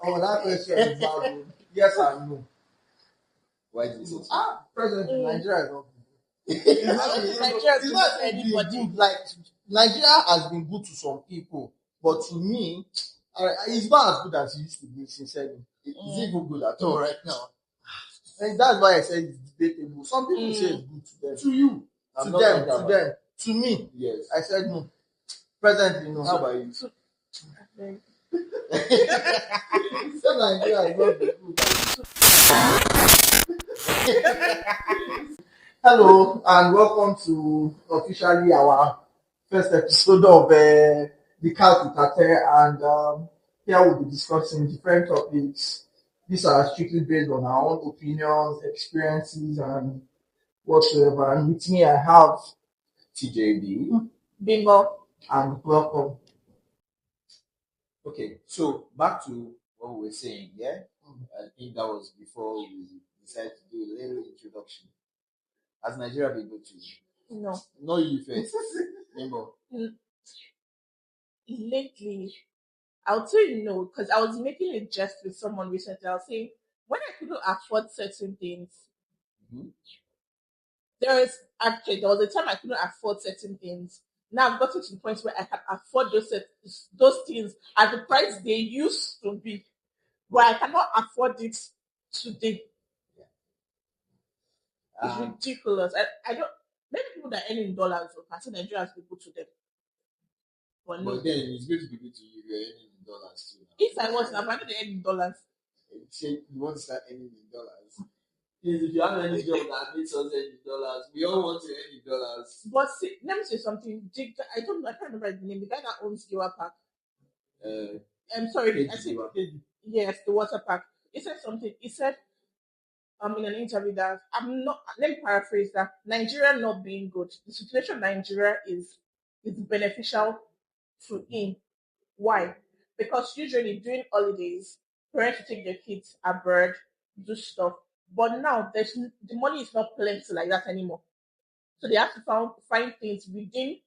Oh, that question is bad. Yes and no. Why did you say so? President in Nigeria is not good. Nigeria is not anybody. Like Nigeria has been good to some people, but to me, it's not as good as it used to be. Sincerely, Is it even good at all right now? And that's why I said it's debatable. Some people say it's good to them. To you, to them. To me, yes. I said no. Presently, no. How about you? So Nigeria is not good. Hello and welcome to officially our first episode of the Couch with Atere, and here we'll be discussing different topics. These are strictly based on our own opinions, experiences, and whatsoever. And with me, I have TJB. Bimbo. And welcome. Okay, so back to what we were saying, yeah? I think that was before we decided to do a little introduction. Has Nigeria been good to you? No. No, you first. Bimbo. Lately, I would say no, because I was making a jest with someone recently. I was saying, when I couldn't afford certain things, there was a time I couldn't afford certain things. Now I've gotten to the point where I can afford those things at the price they used to be, but I cannot afford it today. It's ridiculous. I don't. Maybe people that earn in dollars will consider Nigeria as people to them. But no. Then it's going to be good to you if you're earning in dollars too. If I was now, I didn't earn in dollars. You want to start earning in dollars. If you have any job that makes us earn in dollars, we all want to earn in dollars. But see, let me say something. I can't remember the name. The guy that owns Giwa Park. I'm sorry. Yes, the water park. He said something. He said, in an interview that let me paraphrase that. Nigeria not being good. The situation in Nigeria is beneficial to him. Why? Because usually during holidays, parents will take their kids abroad, do stuff. But now the money is not plenty like that anymore. So they have to find things within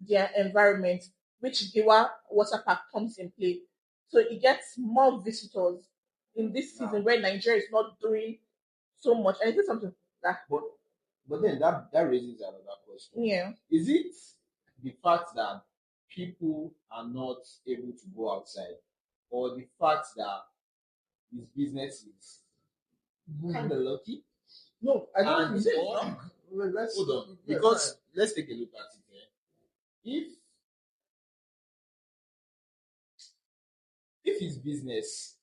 their environment, which Giwa Water Park comes in play. So it gets more visitors in this season where Nigeria is not doing so much. And it's something that. But then that raises another question. Yeah. Is it the fact that people are not able to go outside, or the fact that his business is kind of lucky? No, I don't think so. Hold on, because let's take a look at it. If his business,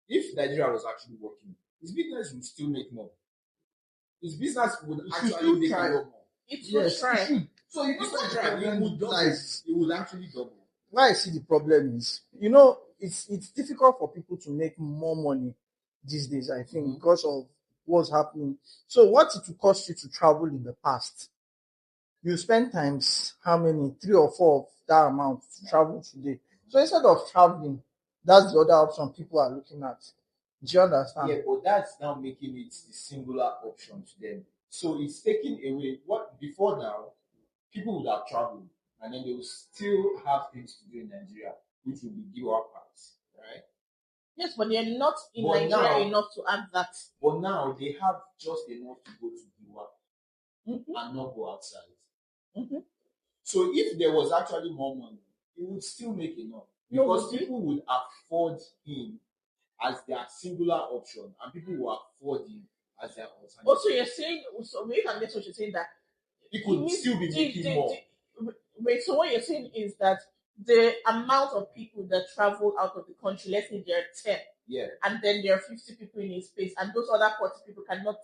if Nigeria was actually working, his business would still make more. His business would actually make a lot more. It would try. So you don't try. It would double. It would actually double. Why I see the problem is, it's difficult for people to make more money these days, I think, because of what's happening. So what it would cost you to travel in the past, you spend times how many? 3 or 4 of that amount to travel today. So instead of traveling, that's the other option people are looking at. Do you understand? Yeah, but that's now making it the singular option to them. So it's taking away what before now people would have traveled and then they will still have things to do in Nigeria, which will be give up parts, right? Yes, but they're not in Nigeria enough to have that. But now they have just enough to go to Giwa and not go outside. So if there was actually more money, it would still make enough because people would afford him as their singular option, and people will afford him as their alternative. Also, you're saying, so maybe I guess what you're saying that it could still be making more. Wait, so what you're saying is that the amount of people that travel out of the country, let's say there are 10, and then there are 50 people in a space, and those other 40 people cannot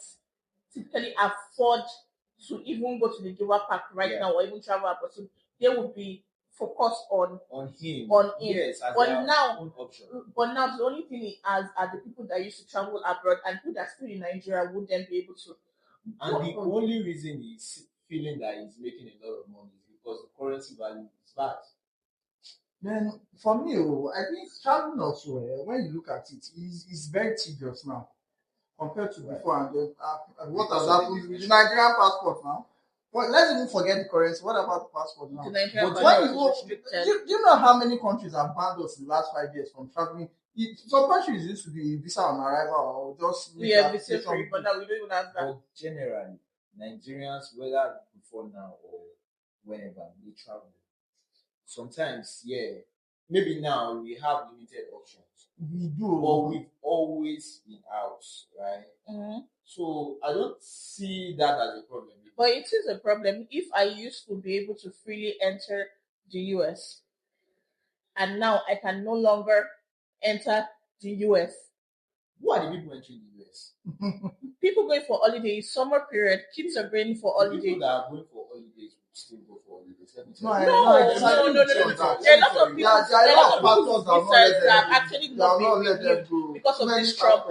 typically afford to even go to the Giwa Park now or even travel abroad. So they would be focused on him. Yes, as but now, own option. But now the only thing he has are the people that used to travel abroad and who that still in Nigeria would then be able to. And the only reason he's feeling that he's making a lot of money is because the currency value is bad. Then for me, I think traveling also, when you look at it, is very tedious now compared to before. And then, what has happened with the Nigerian passport now? Well, let's even forget the currency. What about the passport now? The Nigerian But passport when you go, is restricted. do you know how many countries have banned us in the last 5 years from traveling? Some countries used to be visa on arrival or just We are visa free, but now we don't even have that. But generally, Nigerians, whether before now or whenever, they travel. Sometimes, yeah, maybe now we have limited options. We do, but we've always been out, right? Mm-hmm. So I don't see that as a problem. But it is a problem if I used to be able to freely enter the US and now I can no longer enter the US. Who are the people entering the US? People going for holidays, summer period, kids are going for holidays. People that are going for holidays will still go for holidays. No. There are lots of people that are actually not being renewed because of this Trump.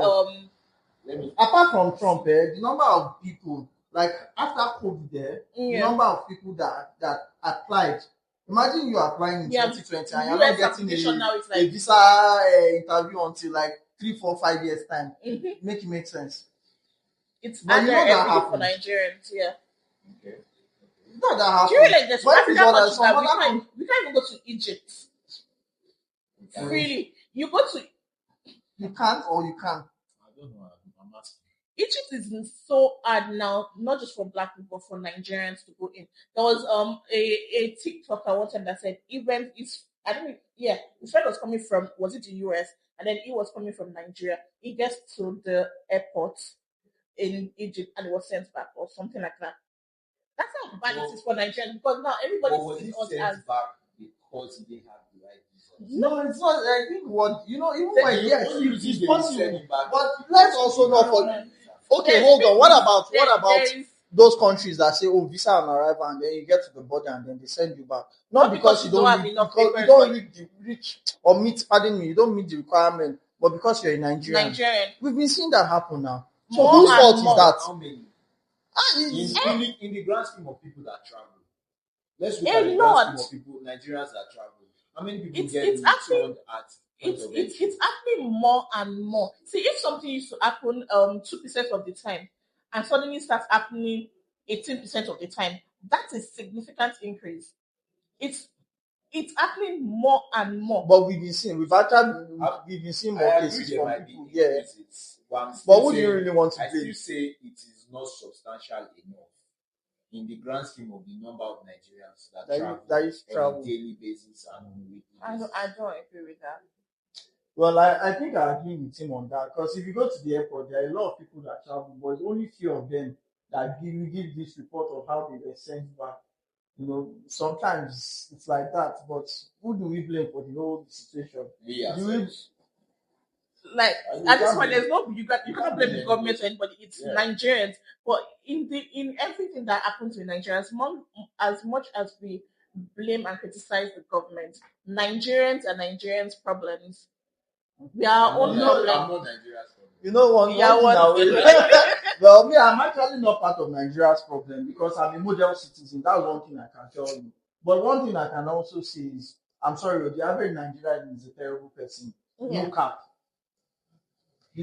Apart from Trump, the number of people, like after COVID, the number of people that applied. Imagine you applying in 2020 and you're not getting a visa interview until like 3, 4, 5 years time. Make it make sense. It's under everything for Nigerians, yeah. Okay. Not that happens. Do you realize there's African countries that we can't even go to Egypt freely? You go to. You can't or you can. I don't know. I'm asking. Egypt is so hard now, not just for Black people, but for Nigerians to go in. There was a TikToker one time that said even if his friend was coming from, was it the US, and then he was coming from Nigeria. He gets to the airport in Egypt and it was sent back or something like that. That's how bad it is for Nigerians because now everybody sees us as back because they have the right visa. No, it's not. I think what even when it's possible. But let's also not forget. Okay, hold on. What about those countries that say, "Oh, visa on arrival," and then you get to the border and then they send you back? Not because you don't reach or meet. Pardon me, you don't meet the requirement, but because you're a Nigerian. We've been seeing that happen now. So whose fault is that? How many? In the grand scheme of people that travel, let's look at the grand scheme of people, Nigerians that travel. How many people get returned at? It's happening more and more. See, if something used to happen 2% of the time, and suddenly starts happening 18% of the time, that's a significant increase. It's happening more and more. But we've been seeing more cases from people. Yeah. But who do you really want to blame? I still say it is not substantial enough in the grand scheme of the number of Nigerians that travel on a daily basis and on a weekly basis. I don't agree with that. Well, I think I agree with him on that because if you go to the airport, there are a lot of people that travel, but it's only few of them that give this report of how they were sent back. You know, sometimes it's like that, but who do we blame for the whole situation? Like at this point, you cannot blame the government or anybody. It's Nigerians, but in everything that happens in Nigeria, as much as we blame and criticize the government, Nigerians and Nigerians' problems. We are our own problem. You know one well, me, I'm actually not part of Nigeria's problem because I'm a model citizen. That's one thing I can tell you. But one thing I can also say is, I'm sorry, the average Nigerian is a terrible person. Yeah. No cap. I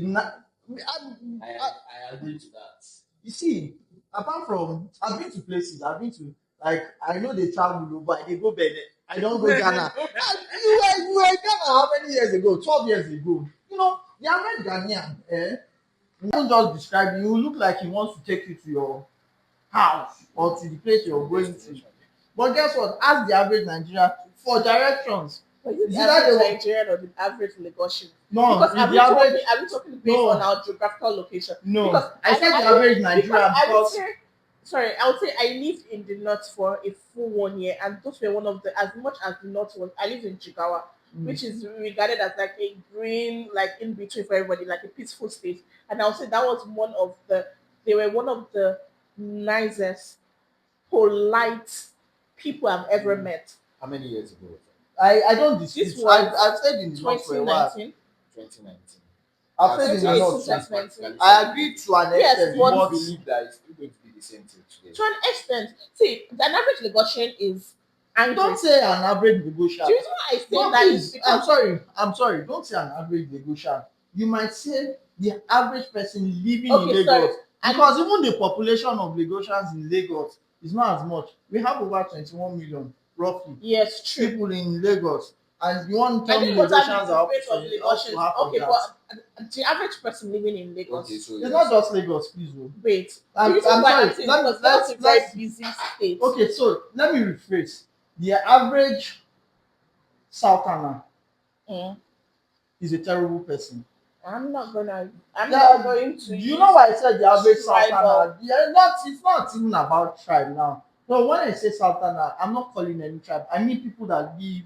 agree to that. You see, apart from, I've been to I know they travel, but they go Benin. I don't go Ghana. You were in Ghana how many years ago? 12 years ago. You know, the average Ghanaian, he don't just describe you. You look like he wants to take you to your house or to the place you're going to. But guess what? Ask the average Nigerian for directions. But is the average Nigerian or the average Lagosian? No, because are we talking based on our geographical location? No, because I said the average Nigerian because I would say I lived in the north for a full 1 year, and those were one of the, as much as the north was, I lived in Jigawa, which is regarded as like a green, like in between for everybody, like a peaceful state. And I would say that was they were one of the nicest, polite people I've ever met. How many years ago? I don't dispute. I've stayed in the north for a while. 2019. I've stayed in the north. I agree to an extent. Yes, but believe that it's going to be the same thing today. To an extent. See, an average Lagosian is angry. Don't say an average Lagosian. Do you know why I say that? Please, I'm sorry. Don't say an average Lagosian. You might say the average person living in Lagos. Because even the population of Lagosians in Lagos It's not as much. We have over 21 million, roughly, Yes, true. people in Lagos. And you want to I tell me think what are Lagosians the are up rate of to Lagosians? half of Okay, that. but the average person living in Lagos. Okay, so It's not just Lagos, please. Oh. Wait, I'm the reason sorry. why I'm saying is because that's a very busy state. Okay, so let me rephrase. The average Southerner Mm. is a terrible person. I'm not going to. Do you know why I said the average tribal. Southerner? It's not even about tribe now. No, when I say Southerner, I'm not calling any tribe. I mean people that live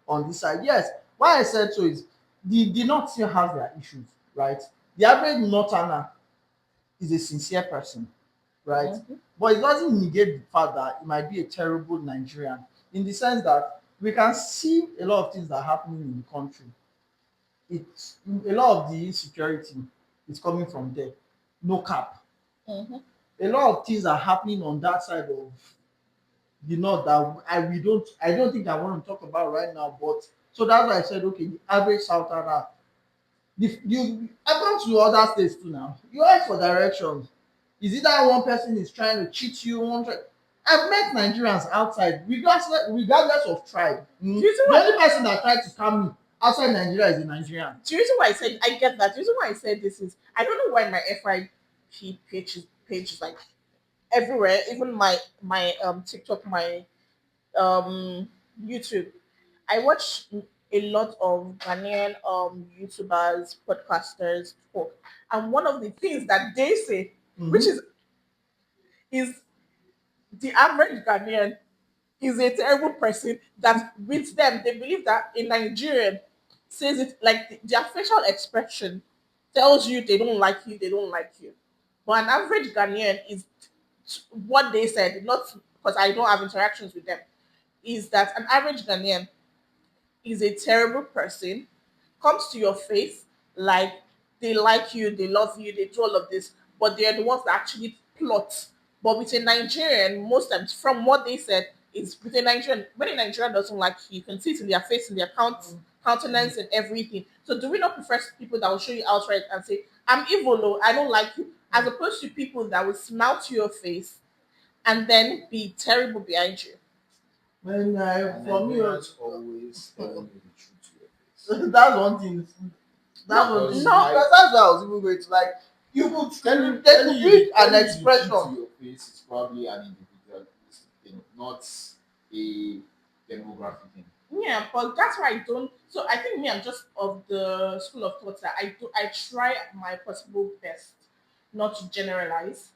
on this side. Yes, why I said so is the North still has their issues, right? The average Northerner is a sincere person, right? Mm-hmm. But it doesn't negate the fact that it might be a terrible Nigerian in the sense that we can see a lot of things that are happening in the country. It's a lot of the insecurity is coming from there. No cap. Mm-hmm. A lot of things are happening on that side of the north that I don't think I want to talk about right now. But so that's why I said okay, the average Southerner. I've gone to other states too now. You ask for directions. Is it that one person is trying to cheat you? I've met Nigerians outside, regardless of tribe. The only person that tried to scam me outside Nigeria is a Nigerian. The reason why I said I get that. The reason why I said this is I don't know why my FYP page is like everywhere. Even my TikTok, my YouTube. I watch a lot of Ghanaian YouTubers, podcasters talk, and one of the things that they say, which is the average Ghanaian is a terrible person that with them they believe that a Nigerian says it like their facial expression tells you they don't like you, they don't like you. But an average Ghanaian is what they said, not because I don't have interactions with them, is that an average Ghanaian is a terrible person, comes to your face like they like you, they love you, they do all of this, but they're the ones that actually plot. But with a Nigerian, most times, from what they said, is with a Nigerian, when a Nigerian doesn't like you, you can see it in their face, in their countenance, and everything. So, do we not prefer people that will show you outright and say, I'm evil, or I don't like you, as opposed to people that will smile to your face and then be terrible behind you? When And for me, Nigerians always telling you the truth to your face. that's one thing. That's No, one thing. no. Because that's why I was even going to like you could Telling you read an the truth expression. to your face is probably an individualistic thing, not a demographic thing. Yeah, but that's why I don't. So I think me, I'm just of the school of thought that I try my possible best not to generalize.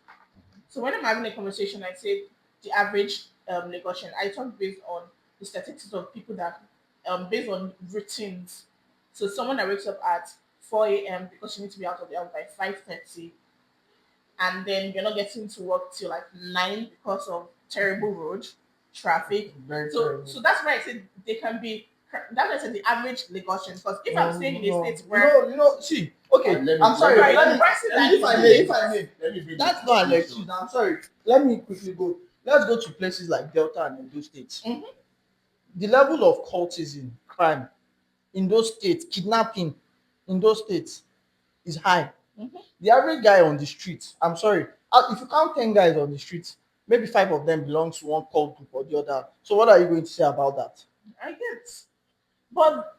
So when I'm having a conversation, I say the average Lagosian. I talk based on the statistics of people that based on routines. So someone that wakes up at 4 a.m. because you need to be out of the house by 5:30, and then you're not getting to work till like 9 because of terrible road traffic. Very So terrible. so that's why I said they can be. That's why I said the average Lagosian. Because if I'm staying in a No. state where See, okay, Let me- I'm sorry. let me- Let me, if I may, Let me bring that's the not an distinction. excuse. I'm sorry. Let me quickly go. Let's go to places like Delta and Edo states. Mhm. The level of cultism, crime in those states, kidnapping in those states is high. Mhm. The average guy on the street, I'm sorry, if you count 10 guys on the street, maybe 5 of them belong to one cult group or the other. So what are you going to say about that? I get. But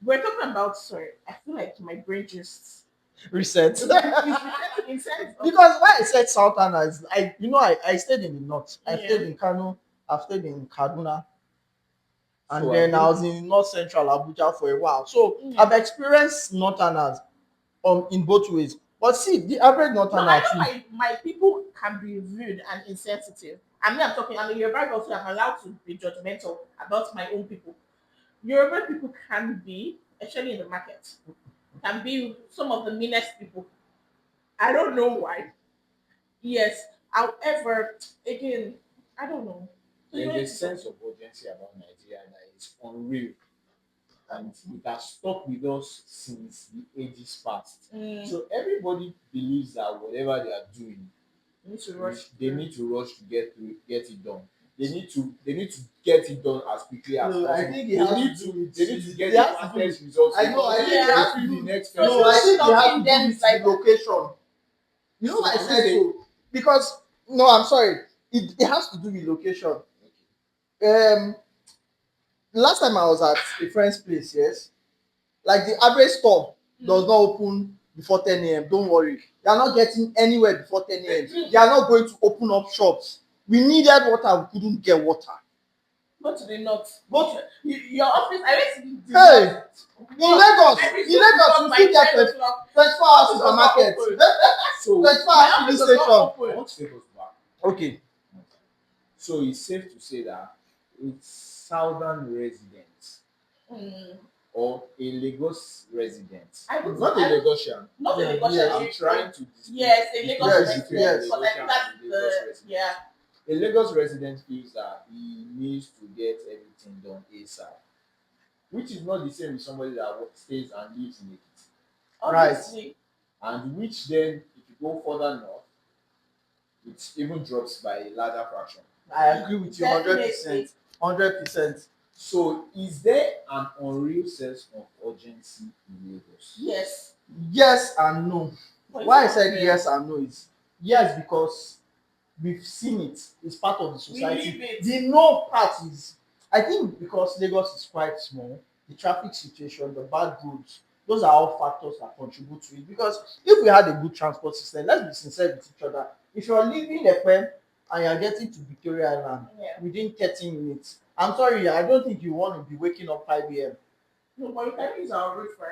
we're talking about sorry. I feel like my brain just Reset. is resetting in sense of Because why I said Southerners, I stayed in the north. I Yeah. stayed in Kano, I've stayed in Kaduna, and So then I think- was in North Central Abuja for a while. So Yeah. I've experienced Northerners in both ways. But see, the average No, Northerner I know too. my people can be rude and insensitive. I'm talking, I'm a Yoruba also, I'm allowed to be judgmental about my own people. Yoruba people can be, especially in the market, can be some of the meanest people. I don't know why. Yes. However, again, I don't know. So you There's a want to sense of urgency about Nigeria that is unreal, and it has stuck with us since the ages past. So everybody believes that whatever they are doing, need to rush. they need to rush to get it done. They need to get it done as quickly as No, possible. I think it has to do with- they need to get it the has to do fastest results. I know, I think it has to They do- feel the next No, No, I think it has Stopping to them do is with like- the location. You know why I So, said so? Because no, I'm sorry. it has to do with location. Um, last time I was at a friend's place, yes, like the average store does not open before 10 a.m. Don't worry, they are not getting anywhere before 10 a.m. They are not going to open up shops. We needed water, we couldn't get water. Go to the north. Go to Your office. I went to the hey north. in Lagos, Every you still by get 10 o'clock. 24 hour Office was not supermarket, open. 24 My hour filling office was not station. I open. want to take us back. Okay, So it's safe to say that it's southern residents Mm. or a Lagos resident, I would not a Lagosian. not Yeah, a Lagos. yeah. I'm trying to Yes, a distinguish Lagos Yes, resident. yes. Because I think that's and Lagos the resident. yeah. A Lagos resident feels that he needs to get everything done ASAP, which is not the same with somebody that stays and lives in it. Obviously. And which then, if you go further north, it even drops by a larger fraction. I agree with you 100%. 100%. So, is there an unreal sense of urgency in Lagos? Yes. Yes and no. But Why I it's said not yes and no is yes because we've seen it. It's part of the We society. live it. The no part is, I think, because Lagos is quite small, the traffic situation, the bad roads, those are all factors that contribute to it. Because if we had a good transport system, let's be sincere with each other. If you're leaving Ekpe and you're getting to Victoria Island Yeah. within 30 minutes, I'm sorry, I don't think you want to be waking up 5 a.m. No, but you can use our road for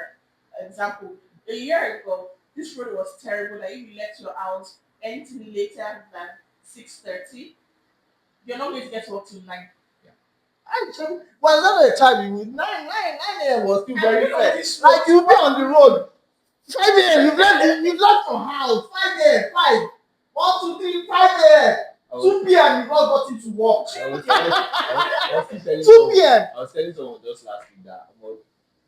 example. A year ago, this road was terrible. That if you left your house anything later than 6:30, you're not going to get to work till 9. Actually, was that a time you would 9 a.m. was still very And fair. this Like you'll be on the road 5 a.m. You've left your house 5 a.m. 5 1 2 3 5 a.m. 2 p.m. you've not gotten to work. I was still telling 2 p.m. I was telling someone just last week that about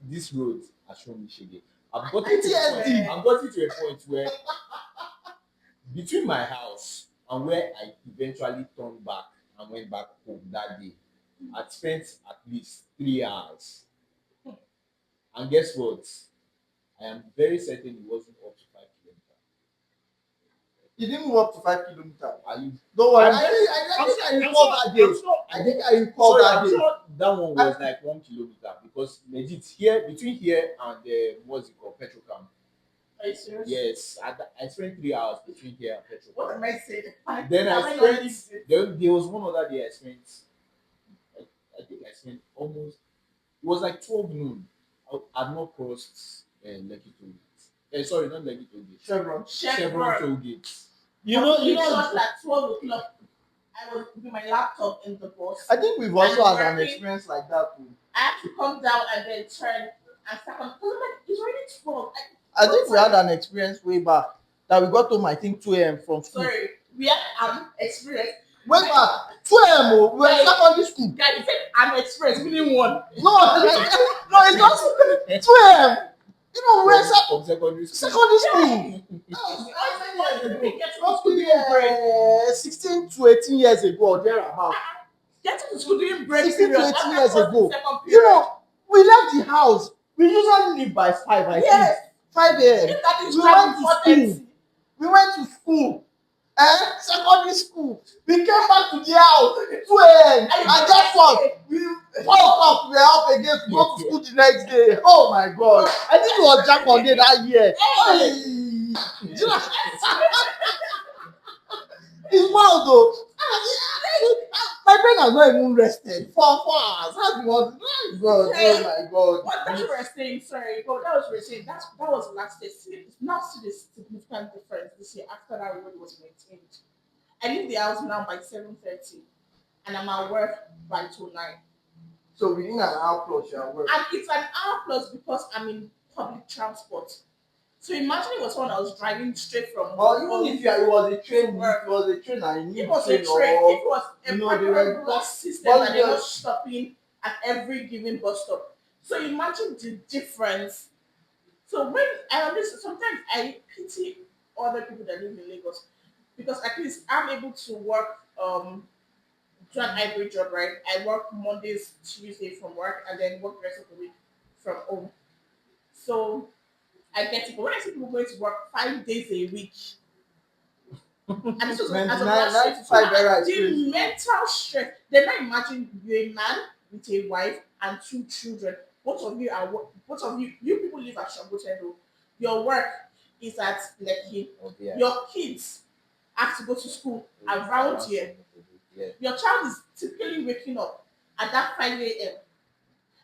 this road has shown me shege. I've PTSD. gotten to a point where between my house and where I eventually turned back and went back home that day, I'd spent at least 3 hours. And guess what? I am very certain it wasn't up to 5 kilometers. You didn't move up to 5 kilometers. Are you? Don't worry. I'm I think I recall that day. I think I recall Sorry, that I'm day. sure that one was like 1 kilometer because legit here between here and what's it called, Petrocam. Are you serious? Yes, I spent 3 hours between here and What Petrocam. am I saying? Then Am I not spent. There was one other day I spent. I think I spent almost. It was like 12 noon. I've not crossed Lekki toll gate. Sorry, not Lekki toll gate. Chevron toll gate. You know, at 12 o'clock, I was with my laptop in the bus. I think we've also I'm had an working. experience like that too. I had to come down and then turn and start on. Because I'm like, it's already 12. I think we had an experience way back that we got home, I think 2 a.m. from school. Sorry, we had an experience. Way back 2 a.m. We were in secondary school. Guys, you said I'm experienced, meaning one. No, it's not 2 a.m. You know, we were From secondary school. secondary school. Not to be 16 to 18 years ago or thereabout. Getting to school during break 16 to period. 18 years ago. You You know, we left the house. We usually leave by 5, I think. 5 a.m. That is We went to school. We went to school. Secondary school. We came back to the house 2 a.m. And guess what? We 4 o'clock we were up again to go to school the next day. Oh my God. I think it was Jack on day that year. Hey. You know, it's wild though. My brain has not even rested for 4 hours. How do you want to God, oh my God. What that you were saying, sorry, but that was what you were saying. That was last year. Now see the significant difference this year after that road was maintained. I leave the house now by 7:30 and I'm at work by 9. So within an hour plus you are at work. And it's an hour plus because I'm in public transport. So imagine it was someone that was driving straight from Or even if it was a train, to work. if it was a train and you need It was train a train. or It was a you know, they were bus system bus and they were just- stopping at every given bus stop. So imagine the difference. So when I understand, sometimes I pity other people that live in Lagos because at least I'm able to work do an hybrid job, right? I work Mondays, Tuesdays from work and then work the rest of the week from home. So I get it. But when I see people going to work 5 days a week, And this was Man, as of 95 era is the crazy. mental stress. Then now imagine you're a man with a wife and 2 children. Both of you are both of you people live at Shambotendo. Your work is at Lekki. Yeah. Your kids have to go to school around here. Yeah. Your child is typically waking up at that 5 a.m.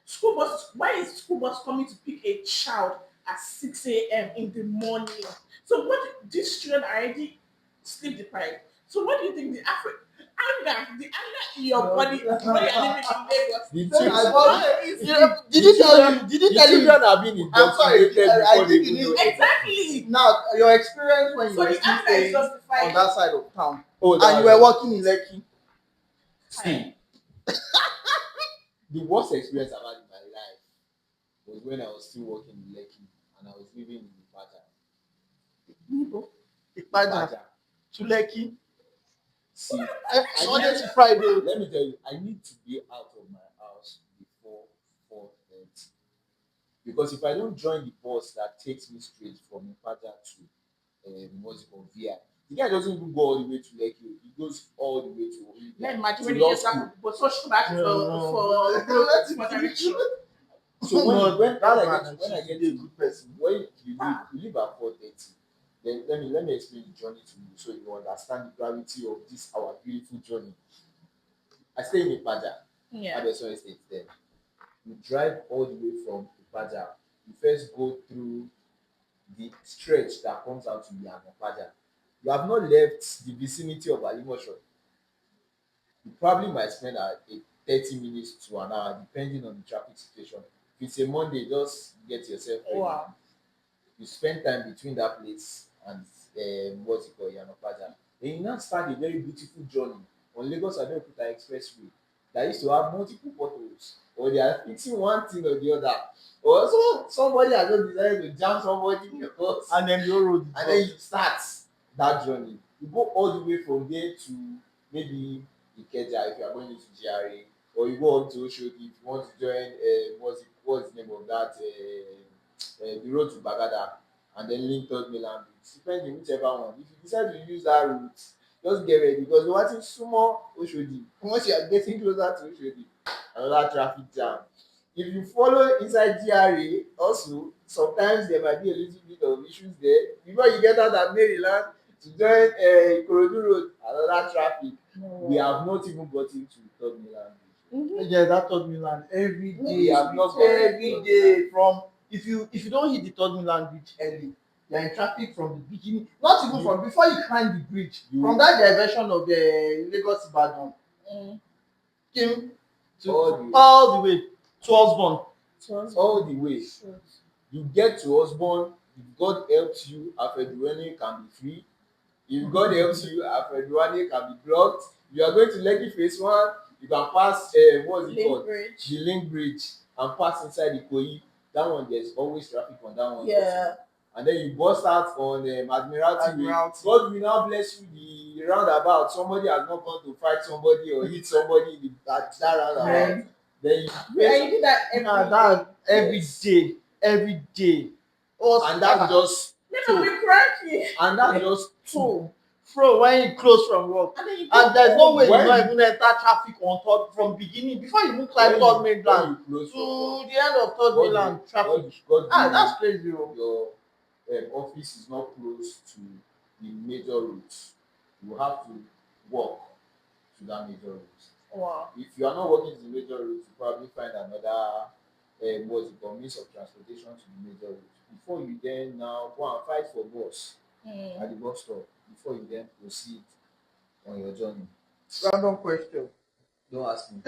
School bus. Why is school bus coming to pick a child at 6 a.m. in the morning? So what? These children are already sleep deprived. So what do you think the anger in your body when you're living in Lagos? The Did he tell you? Did he tell you? children have been I'm sorry, indoctrinated I before think they you even need- know Exactly. Now, your experience when you So were the still anger is staying justified. on that side of town, Oh, and you were working in Lekki. See, the worst experience I've had in my life was when I was still working in Lekki and I was living in Ibadan. Ipaja to Lekki. See, Monday to Friday. let me tell you, I need to be out of my house before 4:30. Because if I don't join the bus that takes me straight from Ibadan to what's it called, VI, the guy doesn't even go all the way to Lekki. He goes all the way to Let imagine to when law you get school. back, but so she back for direction. So when I get a to good person, when you leave at 4:30, then let me explain the journey to you so you understand the gravity of this our beautiful journey. I stay in Ipaja, Yeah. Adeson Estate. Then you drive all the way from Ipaja. You first go through the stretch that comes out to Ipaja. You have not left the vicinity of Alimosho. You probably might spend a 30 minutes to an hour depending on the traffic situation. If it's a Monday, just get yourself ready. Wow. You spend time between that place and what's it called, Yanopaja. Then you now start a very beautiful journey on Lagos Abeokuta Expressway that used to have multiple potholes, or they are fixing one thing or the other, or somebody has just decided to jam somebody in the bus, and then the road, and then you start that journey. You go all the way from there to maybe Ikeja if you are going into GRA, or you go up to Oshodi if you want to join what's the name of that the road to Bagada, and then link third mainland route. Depending whichever one. If you decide to use that route, just get ready because you're watching sumo Oshodi. Once you are getting closer to Oshodi, another traffic jam. If you follow inside GRA, also sometimes there might be a little bit of issues there. Before you get out at Maryland to join Ikorodu Road, another traffic. We have not even gotten to third mainland route. Yeah, that third Milan every day. We have not every day from if you don't hit the third Milan bridge early, you're in traffic from the beginning. Not even from before you climb the bridge. From that diversion of the Lagos Ibadan came to all the way to Osborne. All the way. You get to Osborne. If God helps you, Afeduwane can be free. If God helps you, Afeduwane can be blocked. If you are going to Lekki phase 1, you can pass what's it called? The link bridge, and pass inside Ikoyi. That one, there's always traffic on that one. Yeah. And then you burst out on Admiralty Way. God will now bless you the roundabout. Somebody has not gone to fight somebody or hit somebody in that roundabout. Then you do that every day. Every day. And that's just and that's just two. Bro, when you close from work, and there's no way you not even enter traffic on third from beginning before you move like third mainland to the end of third mainland traffic. That's crazy. Your office is not close to the major routes. You have to walk to that major route. Wow. If you are not walking to the major route, you probably find another means of transportation to the major route before you then now go and fight for bus at the bus stop before you then proceed on your journey. Random question. Don't ask me.